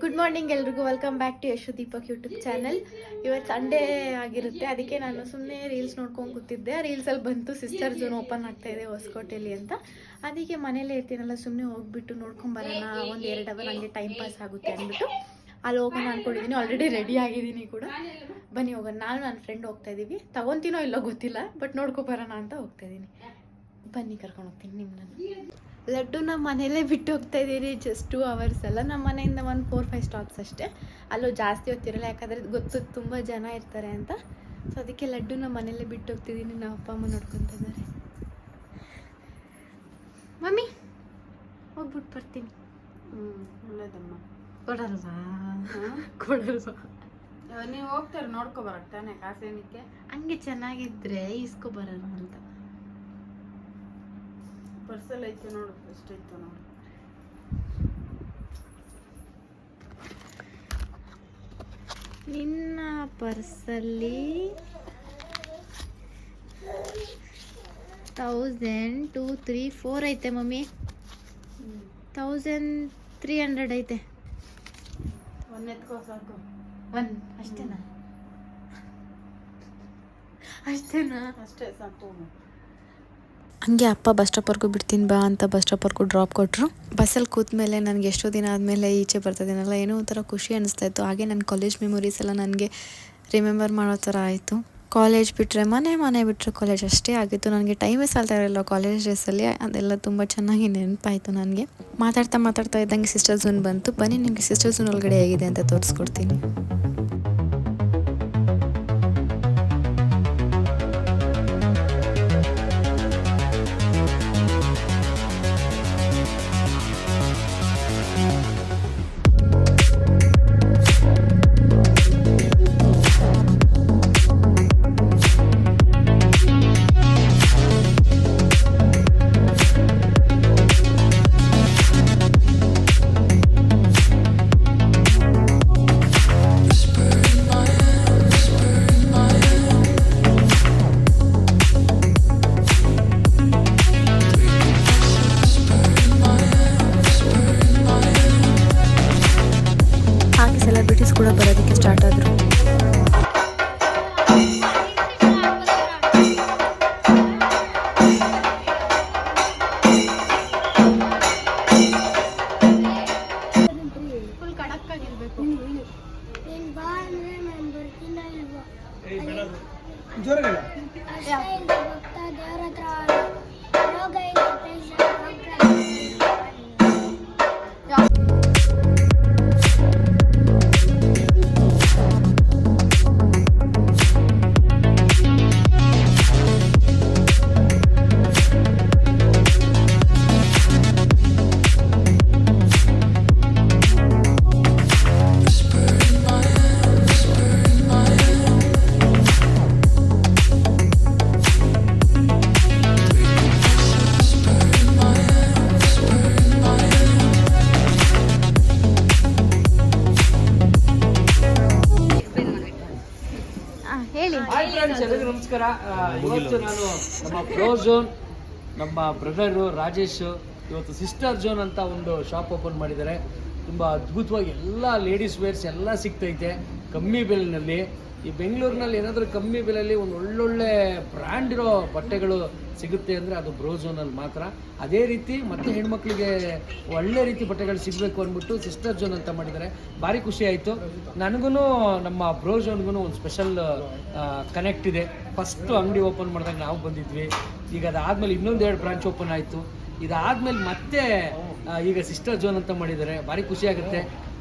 Good morning ಎಲ್ರಿಗೂ, welcome back to Yashu Deepak YouTube channel. ಇವತ್ತು Sunday ಆಗಿರುತ್ತೆ, ಅದಕ್ಕೆ ನಾನು ಸುಮ್ಮನೆ ರೀಲ್ಸ್ ನೋಡ್ಕೊಂಡು ಕೂತಿದ್ದೆ. ರೀಲ್ಸಲ್ಲಿ ಬಂತು ಸಿಸ್ಟರ್ ಝೋನ್ ಓಪನ್ ಆಗ್ತಾ ಇದೆ ಹೊಸಕೋಟೆಯಲ್ಲಿ ಅಂತ. ಅದಕ್ಕೆ ಮನೇಲೇ ಇರ್ತೀನಲ್ಲ, ಸುಮ್ಮನೆ ಹೋಗ್ಬಿಟ್ಟು ನೋಡ್ಕೊಂಬರೋಣ, ಒಂದು 2 ಅವರ್ ಹಂಗೆ ಟೈಮ್ ಪಾಸ್ ಆಗುತ್ತೆ ಅಂದ್ಬಿಟ್ಟು ಅಲ್ಲಿ ಹೋಗೋಣ ಅಂದ್ಕೊಂಡಿದ್ದೀನಿ. ಆಲ್ರೆಡಿ ರೆಡಿ ಆಗಿದ್ದೀನಿ ಕೂಡ. ಬನ್ನಿ ಹೋಗೋಣ. ನಾನು ನನ್ನ ಫ್ರೆಂಡ್ ಹೋಗ್ತಾ ಇದ್ದೀವಿ. ತಗೊತೀನೋ ಇಲ್ಲೋ ಗೊತ್ತಿಲ್ಲ, ಬಟ್ ನೋಡ್ಕೊಬರೋಣ ಅಂತ ಹೋಗ್ತಾ ಇದ್ದೀನಿ. ಬನ್ನಿ ಕರ್ಕೊಂಡು ಹೋಗ್ತೀನಿ ನಿಮ್ಮನ್ನ. ಲಡ್ಡು ನಮ್ಮ ಮನೇಲೇ ಬಿಟ್ಟು ಹೋಗ್ತಾ ಇದ್ದೀರಿ. ಜಸ್ಟ್ 2 ಅವರ್ಸ್ ಅಲ್ಲ, ನಮ್ಮ ಮನೆಯಿಂದ ಒಂದು 4-5 ಸ್ಟಾಪ್ಸ್ ಅಷ್ಟೇ. ಅಲ್ಲೂ ಜಾಸ್ತಿ ಹೊತ್ತಿರಲ್ಲ, ಯಾಕಂದರೆ ಗೊತ್ತು ತುಂಬ ಜನ ಇರ್ತಾರೆ ಅಂತ. ಸೊ ಅದಕ್ಕೆ ಲಡ್ಡು ನಮ್ಮ ಮನೇಲೇ ಬಿಟ್ಟು ಹೋಗ್ತಿದ್ದೀನಿ. ನಮ್ಮ ಅಪ್ಪ ಅಮ್ಮ ನೋಡ್ಕೊತಾ ಇದ್ದಾರೆ. ಮಮ್ಮಿ ಹೋಗ್ಬಿಟ್ಟು ಬರ್ತೀನಿ. ಒಳ್ಳೇದಮ್ಮ. ಕೊಡಲ್ವಾ? ಕೊಡಲ್ವಾ? ನೀವು ಹೋಗ್ತಾರೆ ನೋಡ್ಕೊಬರಕ್ತಾನೆ, ಕಾಸೇನಕ್ಕೆ? ಹಂಗೆ ಚೆನ್ನಾಗಿದ್ರೆ ಇಸ್ಕೊಬರೋಣ ಅಂತ. ಪರ್ಸಲ್ ಐತೆ ನೋಡು, ಎಷ್ಟೈತೆ ನೋಡು. ನಿನ್ನ ಪರ್ಸಲ್ಲಿ 1000, 2, 3, 4 ಐತೆ ಮಮ್ಮಿ. 1300 ಐತೆ. ಒಂದು ಎತ್ಕೋ ಸಾಕು. ಅಷ್ಟೇನಾ? ಅಷ್ಟೇನಾ? ಅಷ್ಟೇ ಸಾಕು. ಹಂಗೆ ಅಪ್ಪ ಬಸ್ ಸ್ಟಾಪ್ವರೆಗೂ ಬಿಡ್ತೀನಿ ಬಾ ಅಂತ ಬಸ್ ಸ್ಟಾಪ್ವರೆಗೂ ಡ್ರಾಪ್ ಕೊಟ್ಟರು. ಬಸ್ಸಲ್ಲಿ ಕೂತ್ಮೇಲೆ ನನಗೆ ಎಷ್ಟೋ ದಿನ ಆದಮೇಲೆ ಈಚೆ ಬರ್ತಾಯಿದ್ದೀನಲ್ಲ, ಏನೋ ಒಂಥರ ಖುಷಿ ಅನಿಸ್ತಾ ಇತ್ತು. ಹಾಗೆ ನನ್ನ ಕಾಲೇಜ್ ಮೆಮೊರೀಸ್ ಎಲ್ಲ ನನಗೆ ರಿಮೆಂಬರ್ ಮಾಡೋ ಥರ ಆಯಿತು. ಕಾಲೇಜ್ ಬಿಟ್ಟರೆ ಮನೆ ಬಿಟ್ಟರೆ ಕಾಲೇಜ್ ಅಷ್ಟೇ ಆಗಿತ್ತು. ನನಗೆ ಟೈಮೇ ಸಾಲ್ತಾ ಇರಲಿಲ್ಲ ಕಾಲೇಜ್ ಡೇಸಲ್ಲಿ. ಅದೆಲ್ಲ ತುಂಬ ಚೆನ್ನಾಗಿ ನೆನಪಾಯಿತು ನನಗೆ. ಮಾತಾಡ್ತಾ ಇದ್ದಂಗೆ ಸಿಸ್ಟರ್ ಝೋನ್ ಬಂತು. ಬನ್ನಿ ನಿಮಗೆ ಸಿಸ್ಟರ್ ಝೋನ್ ಒಳಗಡೆ ಹೇಗಿದೆ ಅಂತ ತೋರಿಸ್ಕೊಡ್ತೀನಿ. ಸೆಲೆಬ್ರಿಟೀಸ್ ಕೂಡ ಬರೋದಕ್ಕೆ ಸ್ಟಾರ್ಟ್ ಆದರು. ಫುಲ್ ಕಡಕ್ ಆಗಿರ್ಬೇಕು. ಎಲ್ಲರಿಗೂ ನಮಸ್ಕಾರ. ಇವತ್ತು ನಾನು ನಮ್ಮ ಬ್ರೋ ಝೋನ್, ನಮ್ಮ ಬ್ರದರು ರಾಜೇಶ್ ಇವತ್ತು ಸಿಸ್ಟರ್ ಝೋನ್ ಅಂತ ಒಂದು ಶಾಪ್ ಓಪನ್ ಮಾಡಿದ್ದಾರೆ. ತುಂಬ ಅದ್ಭುತವಾಗಿ ಎಲ್ಲ ಲೇಡೀಸ್ ವೇರ್ಸ್ ಎಲ್ಲ ಸಿಗ್ತೈತೆ ಕಮ್ಮಿ ಬೆಲೆಯಲ್ಲಿ. ಈ ಬೆಂಗಳೂರಿನಲ್ಲಿ ಏನಾದರೂ ಕಮ್ಮಿ ಬೆಲೆಯಲ್ಲಿ ಒಂದು ಒಳ್ಳೊಳ್ಳೆ ಬ್ರ್ಯಾಂಡ್ ಇರೋ ಬಟ್ಟೆಗಳು ಸಿಗುತ್ತೆ ಅಂದರೆ ಅದು ಬ್ರೋ ಝೋನಲ್ಲಿ ಮಾತ್ರ. ಅದೇ ರೀತಿ ಮತ್ತೆ ಹೆಣ್ಮಕ್ಳಿಗೆ ಒಳ್ಳೆ ರೀತಿ ಬಟ್ಟೆಗಳು ಸಿಗಬೇಕು ಅಂದ್ಬಿಟ್ಟು ಸಿಸ್ಟರ್ ಝೋನ್ ಅಂತ ಮಾಡಿದ್ದಾರೆ. ಭಾರಿ ಖುಷಿ ಆಯಿತು. ನನಗೂ ನಮ್ಮ ಬ್ರೋ ಝೋನ್ಗೂ ಒಂದು ಸ್ಪೆಷಲ್ ಕನೆಕ್ಟ್ ಇದೆ. ಫಸ್ಟು ಅಂಗಡಿ ಓಪನ್ ಮಾಡಿದಾಗ ನಾವು ಬಂದಿದ್ವಿ. ಈಗ ಅದಾದಮೇಲೆ ಇನ್ನೊಂದು 2 ಬ್ರಾಂಚ್ ಓಪನ್ ಆಯಿತು. ಇದಾದಮೇಲೆ ಮತ್ತೆ ಈಗ ಸಿಸ್ಟರ್ ಝೋನ್ ಅಂತ ಮಾಡಿದ್ದಾರೆ. ಭಾರಿ ಖುಷಿಯಾಗುತ್ತೆ.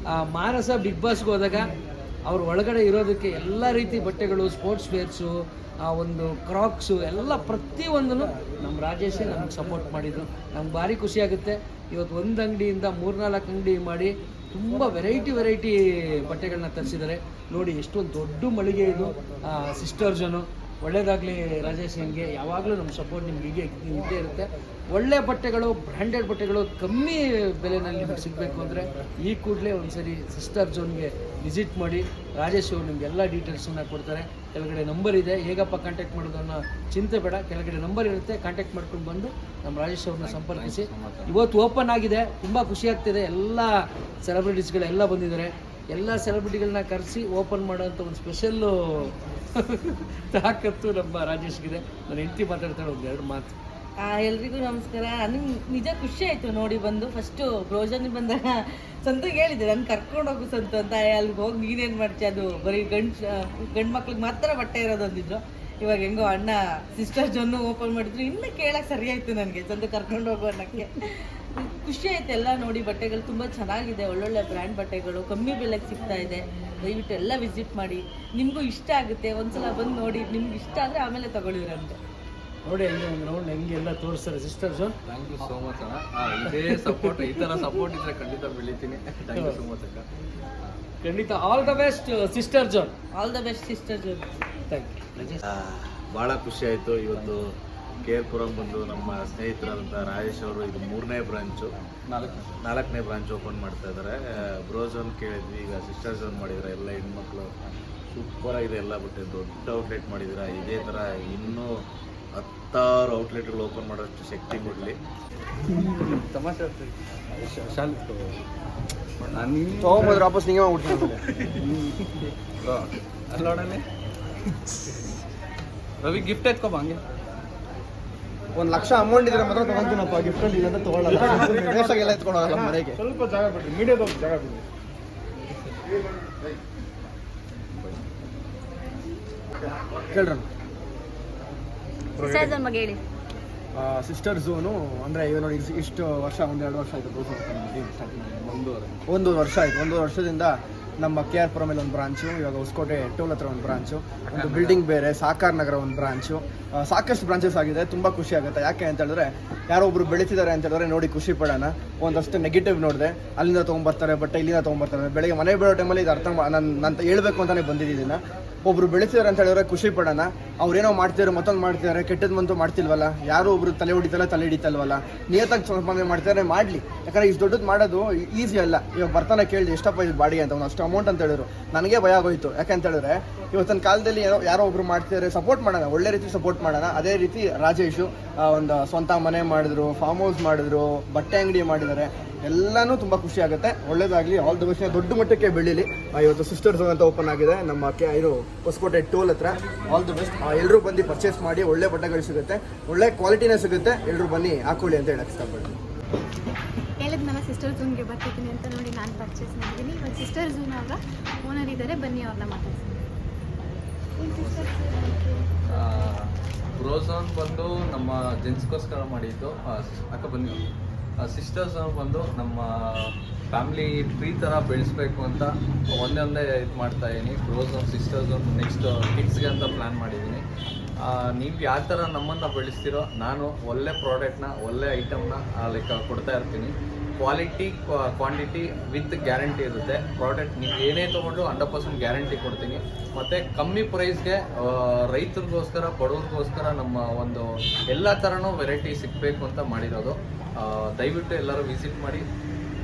ಮಾನಸ ಬಿಗ್ ಬಾಸ್ಗೆ ಹೋದಾಗ ಅವ್ರ ಒಳಗಡೆ ಇರೋದಕ್ಕೆ ಎಲ್ಲ ರೀತಿ ಬಟ್ಟೆಗಳು, ಸ್ಪೋರ್ಟ್ಸ್ ವೇರ್ಸು, ಒಂದು ಕ್ರಾಕ್ಸು ಎಲ್ಲ ಪ್ರತಿಯೊಂದನ್ನು ನಮ್ಮ ರಾಜೇಶೇ ನಮಗೆ ಸಪೋರ್ಟ್ ಮಾಡಿದ್ರು. ನಮ್ಗೆ ಭಾರಿ ಖುಷಿಯಾಗುತ್ತೆ. ಇವತ್ತು ಒಂದು ಅಂಗಡಿಯಿಂದ 3-4 ಅಂಗಡಿ ಮಾಡಿ ತುಂಬ ವೆರೈಟಿ ಬಟ್ಟೆಗಳನ್ನ ತರಿಸಿದ್ದಾರೆ. ನೋಡಿ ಎಷ್ಟೊಂದು ದೊಡ್ಡ ಮಳಿಗೆ ಇದು ಸಿಸ್ಟರ್ ಝೋನು. ಒಳ್ಳೇದಾಗಲಿ ರಾಜೇಶ್, ನಿಮಗೆ ಯಾವಾಗಲೂ ನಮ್ಮ ಸಪೋರ್ಟ್ ನಿಮ್ಗೆ ಹೀಗೆ ಇದ್ದೇ ಇರುತ್ತೆ. ಒಳ್ಳೆ ಬಟ್ಟೆಗಳು, ಬ್ರ್ಯಾಂಡೆಡ್ ಬಟ್ಟೆಗಳು ಕಮ್ಮಿ ಬೆಲೆನಲ್ಲಿ ನಿಮಗೆ ಸಿಗಬೇಕು ಅಂದರೆ ಈ ಕೂಡಲೇ ಒಂದ್ಸರಿ ಸಿಸ್ಟರ್ ಝೋನ್ಗೆ ವಿಸಿಟ್ ಮಾಡಿ. ರಾಜೇಶ್ ಅವರು ನಿಮಗೆಲ್ಲ ಡೀಟೇಲ್ಸನ್ನು ಕೊಡ್ತಾರೆ. ಕೆಳಗಡೆ ನಂಬರ್ ಇದೆ, ಹೇಗಪ್ಪ ಕಾಂಟ್ಯಾಕ್ಟ್ ಮಾಡೋದು ಅನ್ನೋ ಚಿಂತೆ ಬೇಡ, ಕೆಳಗಡೆ ನಂಬರ್ ಇರುತ್ತೆ, ಕಾಂಟ್ಯಾಕ್ಟ್ ಮಾಡ್ಕೊಂಡು ಬಂದು ನಮ್ಮ ರಾಜೇಶ್ ಅವ್ರನ್ನ ಸಂಪರ್ಕಿಸಿ. ಇವತ್ತು ಓಪನ್ ಆಗಿದೆ, ತುಂಬ ಖುಷಿ ಆಗ್ತಿದೆ. ಎಲ್ಲ ಸೆಲೆಬ್ರಿಟೀಸ್ಗಳೆಲ್ಲ ಬಂದಿದ್ದಾರೆ. ಎಲ್ಲ ಸೆಲೆಬ್ರಿಟಿಗಳನ್ನ ಕರೆಸಿ ಓಪನ್ ಮಾಡೋಂಥ ಒಂದು ಸ್ಪೆಷಲ್ಲು ತಾಕತ್ತು ನಮ್ಮ ರಾಜೇಶ್ಗಿದೆ. ನನ್ನ ಹೆಂಡತಿ ಮಾತಾಡ್ತಾಳೆ ಒಂದು 2 ಮಾತು. ಎಲ್ರಿಗೂ ನಮಸ್ಕಾರ. ನನಗೆ ನಿಜ ಖುಷಿ ಆಯಿತು ನೋಡಿ ಬಂದು. ಫಸ್ಟು ಬ್ರೋಜನಿಗೆ ಬಂದಾಗ ಸಂತಗೆ ಹೇಳಿದೆ ನಾನು ಕರ್ಕೊಂಡು ಹೋಗು ಸಂತು ಅಂತ. ಅಲ್ಲಿಗೆ ಹೋಗಿ ನೀನೇನು ಮಾಡ್ತೀಯ, ಅದು ಬರೀ ಗಂಡು ಮಕ್ಳಿಗೆ ಮಾತ್ರ ಬಟ್ಟೆ ಇರೋದು ಅಂದಿದ್ರು. ಇವಾಗ ಹೆಂಗೋ ಅಣ್ಣ ಸಿಸ್ಟರ್ ಜೊನ್ನು ಓಪನ್ ಮಾಡಿದ್ರು, ಇನ್ನೂ ಕೇಳಕ್ಕೆ ಸರಿ ಆಯಿತು ನನಗೆ ಸಂತು ಕರ್ಕೊಂಡು ಹೋಗು ಅನ್ನೋಕ್ಕೆ. ಖುಷಿ ಆಯ್ತು ಎಲ್ಲ ನೋಡಿ. ಬಟ್ಟೆಗಳು ತುಂಬ ಚೆನ್ನಾಗಿದೆ, ಒಳ್ಳೊಳ್ಳೆ ಬ್ರ್ಯಾಂಡ್ ಬಟ್ಟೆಗಳು ಕಮ್ಮಿ ಬೆಲೆಗೆ ಸಿಗ್ತಾ ಇದೆ. ದಯವಿಟ್ಟು ಎಲ್ಲ ವಿಸಿಟ್ ಮಾಡಿ, ನಿಮಗೂ ಇಷ್ಟ ಆಗುತ್ತೆ. ಒಂದ್ಸಲ ಬಂದು ನೋಡಿ, ನಿಮ್ಗೆ ಇಷ್ಟ ಆದರೆ ಆಮೇಲೆ ತಗೊಳ್ಳಿರಂತೆ. ನೋಡಿ ಹಂಗೆ ಒಂದು ರೌಂಡ್ ಹೆಂಗೆ ಎಲ್ಲ ತೋರಿಸ್ತಾರೆ sister zone. Thank you so much ಅಣ್ಣ. ಇದೇ ಸಪೋರ್ಟ್, ಈ ಥರ ಸಪೋರ್ಟ್ ಇದ್ರೆ ಖಂಡಿತ ಬೆಳಿತೀನಿ. ಥ್ಯಾಂಕ್ ಯು ಸೋ ಮಚ್ ಅಕ್ಕ. ಖಂಡಿತ all the best sister zone. All the best sister zone. Thank you. ಭಾಳ ಖುಷಿ ಆಯಿತು. ಇವತ್ತು KR ಬಂದು ನಮ್ಮ ಸ್ನೇಹಿತರಾದಂಥ ರಾಜೇಶ್ ಅವರು ಇದು 3ನೇ ಬ್ರಾಂಚು, 4ನೇ ಬ್ರಾಂಚ್ ಓಪನ್ ಮಾಡ್ತಾ ಇದ್ದಾರೆ. ಬ್ರೋ ಝೋನ್ ಕೇಳಿದ್ವಿ, ಈಗ ಸಿಸ್ಟರ್ ಝೋನ್ ಮಾಡಿದ್ದಾರೆ. ಎಲ್ಲ ಹೆಣ್ಮಕ್ಳು ಸೂಪರಾಗಿದೆ ಎಲ್ಲ ಬಟ್ಟೆ, ದೊಡ್ಡ ಔಟ್ಲೆಟ್ ಮಾಡಿದ್ದೀರಾ. ಇದೇ ಥರ ಇನ್ನೂ 10,000 ಔಟ್ಲೆಟ್ಗಳು ಓಪನ್ ಮಾಡೋಷ್ಟು ಶಕ್ತಿ ಕೊಡಲಿ. ತಮಾಷೆ ತೊಗೊಂಬಂದ್ರೆ ವಾಪಸ್ ನಿಂಗೆ ಮಾಡ್ಬಿಡ್ತೀನಿ. ಅಲ್ಲೋಡನೆ ರವಿ ಗಿಫ್ಟ್ ಎತ್ಕೊಬ ಹಂಗೆ 1,00,000 ಅಮೌಂಟ್ ಇದ್ರೆ ಮಾತ್ರ ತೊಗೊಂತೀನಪ್ಪ. ಗಿಫ್ಟಲ್ಲಿ ಇಲ್ಲ ಅಂತ ತೊಗೊಳ್ಳಲ್ಲ. ವೇಸ್ಟಾಗೆಲ್ಲ ಎತ್ಕೊಳಲ್ಲ ಮನೆಗೆ. ಸ್ವಲ್ಪ ಜಾಗ ಬಿಡಿ, ಮೀಡಿಯಾದವ್ರು ಜಾಗ ಬಿಡಿ. ಕೇಳ್ರಣ ಹೇಳಿ. ಸಿಸ್ಟರ್ ಝೋನು ಅಂದರೆ ಈಗ ನೋಡಿ ಇಷ್ಟು ವರ್ಷ 1-2 ವರ್ಷ ಆಯಿತು ಬ್ರೋ ಸ್ಟಾರ್ಟ್ ಮಾಡಿ. 1 ವರ್ಷ ಆಯಿತು. 1 ವರ್ಷದಿಂದ ನಮ್ಮ KR ಮೇಲೆ ಒಂದು ಬ್ರಾಂಚು, ಇವಾಗ ಹೊಸಕೋಟೆ ಟೋಲ್ ಹತ್ರ ಒಂದು ಬ್ರಾಂಚು, ಒಂದು ಬಿಲ್ಡಿಂಗ್ ಬೇರೆ, ಸಾಕಾರ ನಗರ ಒಂದು ಬ್ರಾಂಚು, ಸಾಕಷ್ಟು ಬ್ರಾಂಚಸ್ ಆಗಿದೆ. ತುಂಬ ಖುಷಿ ಆಗುತ್ತೆ. ಯಾಕೆ ಅಂತ ಹೇಳಿದ್ರೆ ಯಾರೋ ಒಬ್ರು ಬೆಳೀತಿದ್ದಾರೆ ಅಂತ ಹೇಳಿದ್ರೆ ನೋಡಿ ಖುಷಿ ಪಡೋಣ. ಒಂದಷ್ಟು ನೆಗೆಟಿವ್ ನೋಡಿದೆ, ಅಲ್ಲಿಂದ ತೊಗೊಂಬರ್ತಾರೆ ಬಟ್ಟೆ, ಇಲ್ಲಿಂದ ತೊಗೊಂಬರ್ತಾರೆ. ಬೆಳಗ್ಗೆ ಮನೆ ಬರೋ ಟೈಮಲ್ಲಿ ಇದು ಅರ್ಥ ನಾನು ಹೇಳ್ಬೇಕು ಅಂತಲೇ ಬಂದಿದ್ದೀನಿ. ಒಬ್ರು ಬೆಳೀತಿದ್ದಾರೆ ಅಂತ ಹೇಳಿದ್ರೆ ಖುಷಿ ಪಡೋಣ. ಅವ್ರೇನೋ ಮಾಡ್ತಿದ್ದಾರೆ, ಮತ್ತೊಂದು ಮಾಡ್ತಿದ್ದಾರೆ, ಕೆಟ್ಟದ್ದು ಮಂತು ಮಾಡ್ತಿಲ್ವಲ್ಲ. ಯಾರೋ ಒಬ್ರು ತಲೆ ಹೊಡಿತಲ್ಲ, ತಲೆ ಹಿಡಿತಲ್ವಲ್ಲ. ನಿಯತ್ತಾಗಿ ಸಂಪಾದನೆ ಮಾಡ್ತಿದ್ದಾರೆ, ಮಾಡಲಿ. ಯಾಕಂದರೆ ಇಷ್ಟು ದೊಡ್ಡದು ಮಾಡೋದು ಈಸಿ ಅಲ್ಲ. ಇವಾಗ ಬರ್ತಾನೆ ಕೇಳಿದೆ ಎಷ್ಟಪ್ಪ ಇದು ಬಾಡಿಗೆ ಅಂತ, ಅಷ್ಟು ಅಮೌಂಟ್ ಅಂತ ಹೇಳಿದ್ರು. ನನಗೆ ಭಯ ಆಗೋಯ್ತು. ಯಾಕೆಂತ ಹೇಳಿದ್ರೆ ಇವತ್ತಿನ ಕಾಲದಲ್ಲಿ ಯಾರೋ ಒಬ್ರು ಮಾಡ್ತಿದ್ದಾರೆ, ಸಪೋರ್ಟ್ ಮಾಡೋಣ, ಒಳ್ಳೆ ರೀತಿ ಸಪೋರ್ಟ್ ಮಾಡೋಣ. ಅದೇ ರೀತಿ ರಾಜೇಶು ಒಂದು ಸ್ವಂತ ಮನೆ ಮಾಡಿದ್ರು, ಫಾರ್ಮ್ ಹೌಸ್ ಮಾಡಿದ್ರು, ಬಟ್ಟೆ ಅಂಗಡಿ ಮಾಡಿದ್ದಾರೆ. ಎಲ್ಲನೂ ತುಂಬ ಖುಷಿ ಆಗುತ್ತೆ. ಒಳ್ಳೇದಾಗಲಿ, ಆಲ್ ದ ಬೆಸ್ಟ್. ದೊಡ್ಡ ಮಟ್ಟಕ್ಕೆ ಬೆಳೀಲಿ. ಇವತ್ತು ಸಿಸ್ಟರ್ಸ್ ಅಂತ ಓಪನ್ ಆಗಿದೆ ನಮ್ಮ ಇದು ಹೊಸಕೋಟೆ ಟೋಲ್ ಹತ್ರ. All the best. ಎಲ್ಲರೂ ಬಂದು ಪರ್ಚೇಸ್ ಮಾಡಿ, ಒಳ್ಳೆ ಬಟ್ಟೆಗಳು ಸಿಗುತ್ತೆ, ಒಳ್ಳೆ ಕ್ವಾಲಿಟಿನೇ ಸಿಗುತ್ತೆ. ಎಲ್ಲರೂ ಬನ್ನಿ ಹಾಕೊಳ್ಳಿ ಅಂತ ಹೇಳಕ್ಕೆ ಇಷ್ಟಪಡ್ತೀನಿ. ಹೇಳಿದ್ನಲ್ಲ ಸಿಸ್ಟರ್ ಝೂನ್ಗೆ ಬರ್ತಿದ್ದೀನಿ ಅಂತ. ನೋಡಿ ನಾನು ಪರ್ಚೇಸ್ ಮಾಡಿದ್ದೀನಿ. ಇವಾಗ ಸಿಸ್ಟರ್ ಝೂನ್ ಅವರ ಓನರ್ ಇದ್ದಾರೆ, ಬನ್ನಿ ಅವ್ರನ್ನ ಮಾತಾಡ್ತೀನಿ. ಬ್ರೋ ಝೋನ್ ಬಂದು ನಮ್ಮ ಜೆಂಟ್ಸ್ಗೋಸ್ಕರ ಮಾಡಿದ್ದು. ಅಕ್ಕ ಬನ್ನಿ. ಸಿಸ್ಟರ್ ಝೋನ್ ಬಂದು ನಮ್ಮ ಫ್ಯಾಮಿಲಿ ಟ್ರೀ ಥರ ಬೆಳೆಸ್ಬೇಕು ಅಂತ ಒಂದೇ ಇದು ಮಾಡ್ತಾ ಇದ್ದೀನಿ. Bro zone, sister zone, next ಕಿಡ್ಸ್ಗೆ ಅಂತ ಪ್ಲ್ಯಾನ್ ಮಾಡಿದ್ದೀನಿ. ನೀವು ಯಾವ ಥರ ನಮ್ಮನ್ನು ಬೆಳೆಸ್ತೀರೋ ನಾನು ಒಳ್ಳೆ ಪ್ರಾಡಕ್ಟ್ನ, ಒಳ್ಳೆ ಐಟಮ್ನ ಲೈಕ್ ಕೊಡ್ತಾ ಇರ್ತೀನಿ. ಕ್ವಾಲಿಟಿ ಕ್ವಾಂಟಿಟಿ ವಿತ್ ಗ್ಯಾರಂಟಿ ಇರುತ್ತೆ. ಪ್ರಾಡಕ್ಟ್ ನೀವು ಏನೇ ತೊಗೊಂಡ್ರು 100% ಗ್ಯಾರಂಟಿ ಕೊಡ್ತೀನಿ. ಮತ್ತು ಕಮ್ಮಿ ಪ್ರೈಸ್ಗೆ ರೈತರಿಗೋಸ್ಕರ, ಬಡವ್ರಿಗೋಸ್ಕರ ನಮ್ಮ ಒಂದು ಎಲ್ಲ ಥರನೂ ವೆರೈಟಿ ಸಿಗಬೇಕು ಅಂತ ಮಾಡಿರೋದು. ದಯವಿಟ್ಟು ಎಲ್ಲರೂ ವಿಸಿಟ್ ಮಾಡಿ.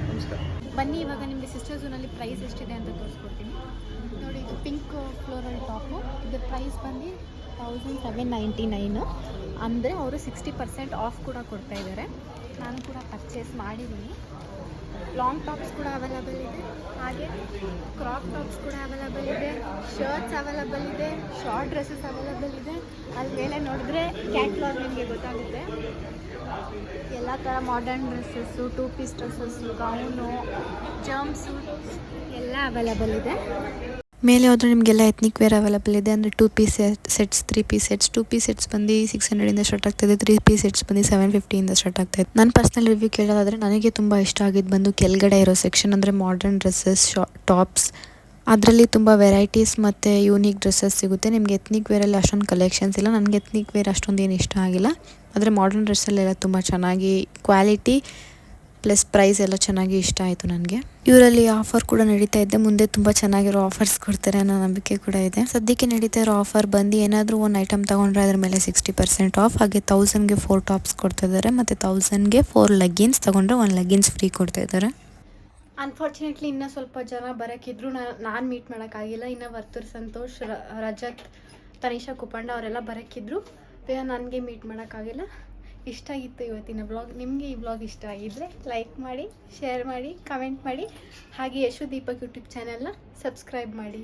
ನಮಸ್ಕಾರ. ಬನ್ನಿ, ಇವಾಗ ನಿಮಗೆ ಸಿಸ್ಟರ್ ಝೂನಲ್ಲಿ ಪ್ರೈಸ್ ಎಷ್ಟಿದೆ ಅಂತ ತೋರಿಸ್ಕೊಡ್ತೀನಿ. ನೋಡಿ, ಇದು ಪಿಂಕ್ ಫ್ಲೋರಲ್ ಟಾಪು. ಇದ್ರ ಪ್ರೈಸ್ ಬಂದು 1799. ಅಂದರೆ ಅವರು 60% ಆಫ್ ಕೂಡ ಕೊಡ್ತಾ ಇದ್ದಾರೆ. ನಾನು ಕೂಡ ಪರ್ಚೇಸ್ ಮಾಡಿದ್ದೀನಿ. ಲಾಂಗ್ ಟಾಪ್ಸ್ ಕೂಡ ಅವೈಲಬಲ್ ಇದೆ, ಹಾಗೆ ಕ್ರಾಪ್ ಟಾಪ್ಸ್ ಕೂಡ ಅವೈಲಬಲ್ ಇದೆ, ಶರ್ಟ್ಸ್ ಅವೈಲಬಲ್ ಇದೆ, ಶಾರ್ಟ್ ಡ್ರೆಸ್ಸಸ್ ಅವೈಲಬಲ್ ಇದೆ. ಅಲ್ಲಿ ಮೇಲೆ ನೋಡಿದ್ರೆ ಕ್ಯಾಟ್ಲಾಗ್ ನಿಮಗೆ ಗೊತ್ತಾಗುತ್ತೆ. ಎಲ್ಲ ಥರ modern dresses, 2 piece dresses, gown, jumpsuits ಎಲ್ಲ ಅವೈಲಬಲ್ ಇದೆ. ಮೇಲೆ ಹೋದರೆ ನಿಮಗೆಲ್ಲ ಎತ್ನಿಕ್ ವೇರ್ ಅವೈಲಬಲ್ ಇದೆ. ಅಂದರೆ 2 piece sets, 3 piece sets. 2 piece sets ಬಂದು 600 ಸ್ಟಾರ್ಟ್ ಆಗ್ತಾಯಿದೆ. 3 ಪೀಸ್ ಸೆಟ್ಸ್ ಬಂದು 750 ಸ್ಟಾರ್ಟ್ ಆಗ್ತಾಯಿದೆ. ನನ್ನ ಪರ್ಸ್ನಲ್ ರಿವ್ಯೂ ಕೇಳೋದಾದರೆ ನನಗೆ ತುಂಬ ಇಷ್ಟ ಆಗಿದ್ದು ಬಂದು ಕೆಳಗಡೆ ಇರೋ ಸೆಕ್ಷನ್. ಅಂದರೆ ಮಾಡರ್ನ್ ಡ್ರೆಸ್ಸಸ್, ಟಾಪ್ಸ್, ಅದರಲ್ಲಿ ತುಂಬ ವೆರೈಟೀಸ್ ಮತ್ತು ಯೂನಿಕ್ ಡ್ರೆಸ್ಸಸ್ ಸಿಗುತ್ತೆ. ನಿಮಗೆ ಎತ್ನಿಕ್ ವೇರಲ್ಲಿ ಅಷ್ಟೊಂದು ಕಲೆಕ್ಷನ್ಸ್ ಇಲ್ಲ. ನನಗೆ ಎತ್ನಿಕ್ ವೇರ್ ಅಷ್ಟೊಂದು ಏನು ಇಷ್ಟ ಆಗಿಲ್ಲ. ಆದರೆ ಮಾಡರ್ನ್ ಡ್ರೆಸ್ಸಲ್ಲೆಲ್ಲ ತುಂಬ ಚೆನ್ನಾಗಿ ಕ್ವಾಲಿಟಿ ಪ್ಲಸ್ ಪ್ರೈಸ್ ಎಲ್ಲ ಚೆನ್ನಾಗಿ ಇಷ್ಟ ಆಯಿತು ನನಗೆ. ಇವರಲ್ಲಿ ಆಫರ್ ಕೂಡ ನಡೀತಾ ಇದೆ. ಮುಂದೆ ತುಂಬ ಚೆನ್ನಾಗಿರೋ ಆಫರ್ಸ್ ಕೊಡ್ತಾರೆ ಅನ್ನೋ ನಂಬಿಕೆ ಕೂಡ ಇದೆ. ಸದ್ಯಕ್ಕೆ ನಡೀತಾ ಇರೋ ಆಫರ್ ಬಂದು ಏನಾದರೂ ಒಂದು ಐಟಮ್ ತೊಗೊಂಡ್ರೆ ಅದ್ರ ಮೇಲೆ 60% ಆಫ್. ಹಾಗೆ 1000ಗೆ 4 ಟಾಪ್ಸ್ ಕೊಡ್ತಾ ಇದ್ದಾರೆ ಮತ್ತು 1000ಗೆ 4 ಲೆಗ್ಗಿನ್ಸ್ ತೊಗೊಂಡ್ರೆ 1 ಲೆಗ್ಗಿನ್ಸ್ ಫ್ರೀ ಕೊಡ್ತಾ ಇದ್ದಾರೆ. ಅನ್ಫಾರ್ಚುನೇಟ್ಲಿ ಇನ್ನೂ ಸ್ವಲ್ಪ ಜನ ಬರೋಕ್ಕಿದ್ರು ನಾನು ಮೀಟ್ ಮಾಡೋಕ್ಕಾಗಿಲ್ಲ. ಇನ್ನು ವರ್ತೂರ್ ಸಂತೋಷ್, ರಜತ್, ತನಿಷಾ ಕುಪಂಡ ಅವರೆಲ್ಲ ಬರೋಕ್ಕಿದ್ರು. ನನಗೆ ಮೀಟ್ ಮಾಡೋಕ್ಕಾಗಿಲ್ಲ. ಇಷ್ಟ ಆಗಿತ್ತು ಇವತ್ತಿನ ವ್ಲಾಗ್. ನಿಮಗೆ ಈ ವ್ಲಾಗ್ ಇಷ್ಟ ಆಗಿದ್ದರೆ ಲೈಕ್ ಮಾಡಿ, ಶೇರ್ ಮಾಡಿ, ಕಮೆಂಟ್ ಮಾಡಿ. ಹಾಗೆ ಯಶು ದೀಪಕ್ ಯೂಟ್ಯೂಬ್ ಚಾನೆಲ್ನ ಸಬ್ಸ್ಕ್ರೈಬ್ ಮಾಡಿ.